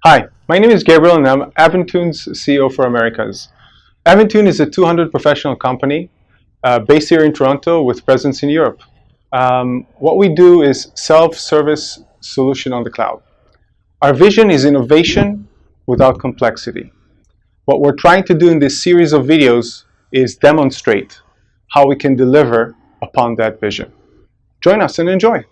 Hi, my name is Gabriel and I'm Avantune's CEO for Americas. Avantune is a 200 professional company based here in Toronto with presence in Europe. What we do is self-service solution on the cloud. Our vision is innovation without complexity. What we're trying to do in this series of videos is demonstrate how we can deliver upon that vision. Join us and enjoy.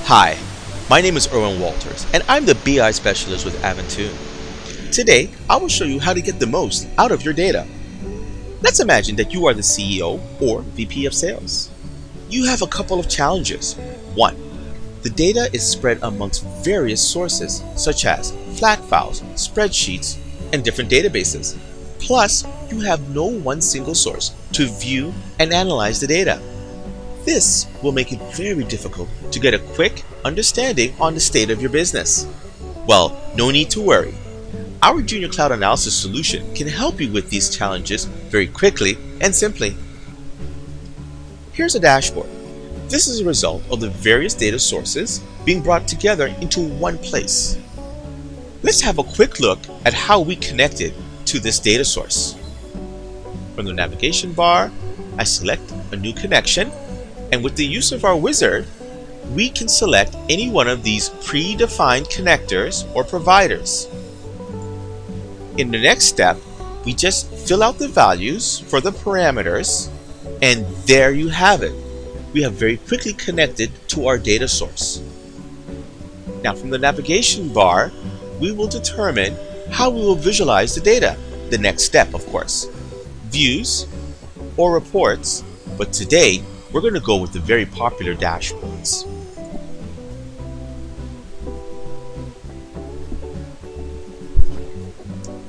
Hi, my name is Erwin Walters, and I'm the BI specialist with Avantune. Today, I will show you how to get the most out of your data. Let's imagine that you are the CEO or VP of sales. You have a couple of challenges. 1. The data is spread amongst various sources, such as flat files, spreadsheets, and different databases. Plus, you have no one single source to view and analyze the data. This will make it very difficult to get a quick understanding on the state of your business. Well, no need to worry. Our Genialcloud Analysis solution can help you with these challenges very quickly and simply. Here's a dashboard. This is a result of the various data sources being brought together into one place. Let's have a quick look at how we connected to this data source. From the navigation bar, I select a new connection. And with the use of our wizard, we can select any one of these predefined connectors or providers. In the next step, we just fill out the values for the parameters, and there you have it. We have very quickly connected to our data source. Now from the navigation bar, we will determine how we will visualize the data. The next step, of course, views or reports, but today, we're going to go with the very popular dashboards.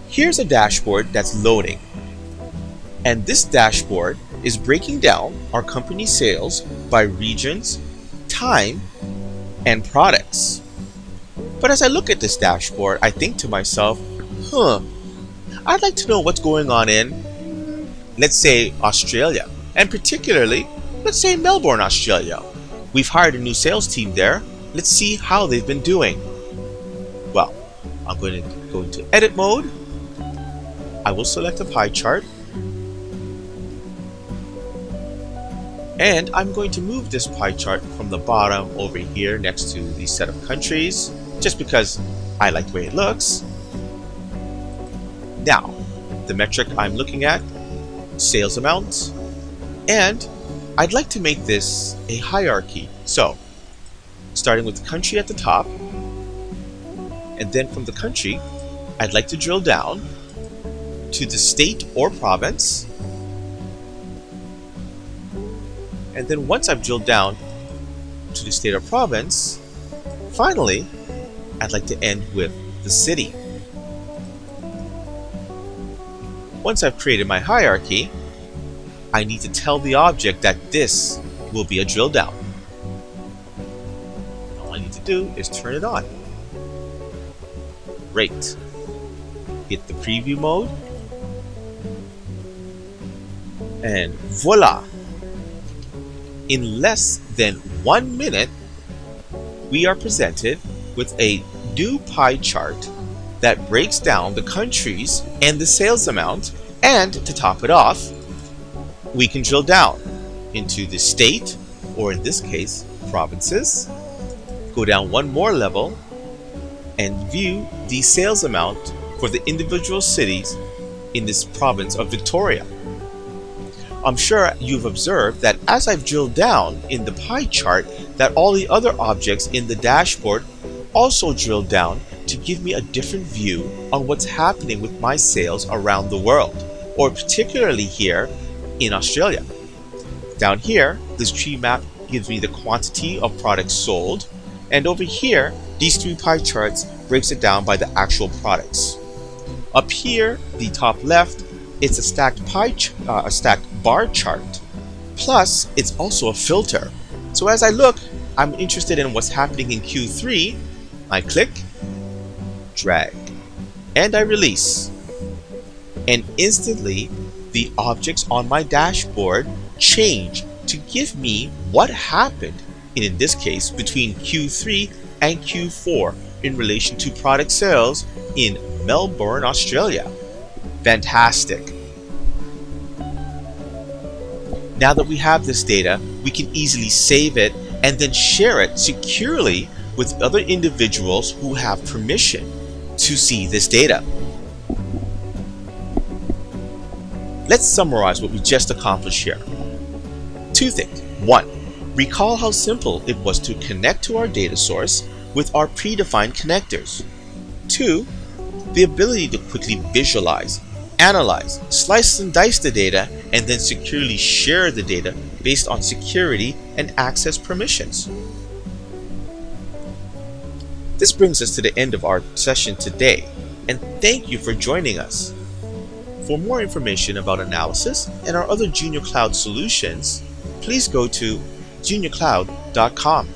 Here's a dashboard that's loading. And this dashboard is breaking down our company sales by regions, time, and products. But as I look at this dashboard, I think to myself, I'd like to know what's going on in, let's say, Australia, and particularly let's say Melbourne, Australia. We've hired a new sales team there. Let's see how they've been doing. Well, I'm going to go into edit mode. I will select a pie chart. And I'm going to move this pie chart from the bottom over here next to the set of countries, just because I like the way it looks. Now, the metric I'm looking at, sales amount, and I'd like to make this a hierarchy. So, starting with the country at the top, and then from the country, I'd like to drill down to the state or province. And then once I've drilled down to the state or province, finally, I'd like to end with the city. Once I've created my hierarchy, I need to tell the object that this will be a drill down. All I need to do is turn it on. Great. Hit the preview mode. And voila! In less than 1 minute, we are presented with a new pie chart that breaks down the countries and the sales amount, and to top it off, we can drill down into the state, or in this case, provinces, go down one more level, and view the sales amount for the individual cities in this province of Victoria. I'm sure you've observed that as I've drilled down in the pie chart, that all the other objects in the dashboard also drill down to give me a different view on what's happening with my sales around the world, or particularly here in Australia. Down here, this tree map gives me the quantity of products sold, and over here, these three pie charts breaks it down by the actual products. Up here, the top left, it's a stacked bar chart. Plus, it's also a filter. So as I look, I'm interested in what's happening in Q3. I click, drag, and I release. And instantly, the objects on my dashboard change to give me what happened, in this case between Q3 and Q4 in relation to product sales in Melbourne, Australia. Fantastic! Now that we have this data, we can easily save it and then share it securely with other individuals who have permission to see this data. Let's summarize what we just accomplished here. Two things. One, recall how simple it was to connect to our data source with our predefined connectors. Two, the ability to quickly visualize, analyze, slice and dice the data, and then securely share the data based on security and access permissions. This brings us to the end of our session today, and thank you for joining us. For more information about analysis and our other Genialcloud solutions, please go to genialcloud.com.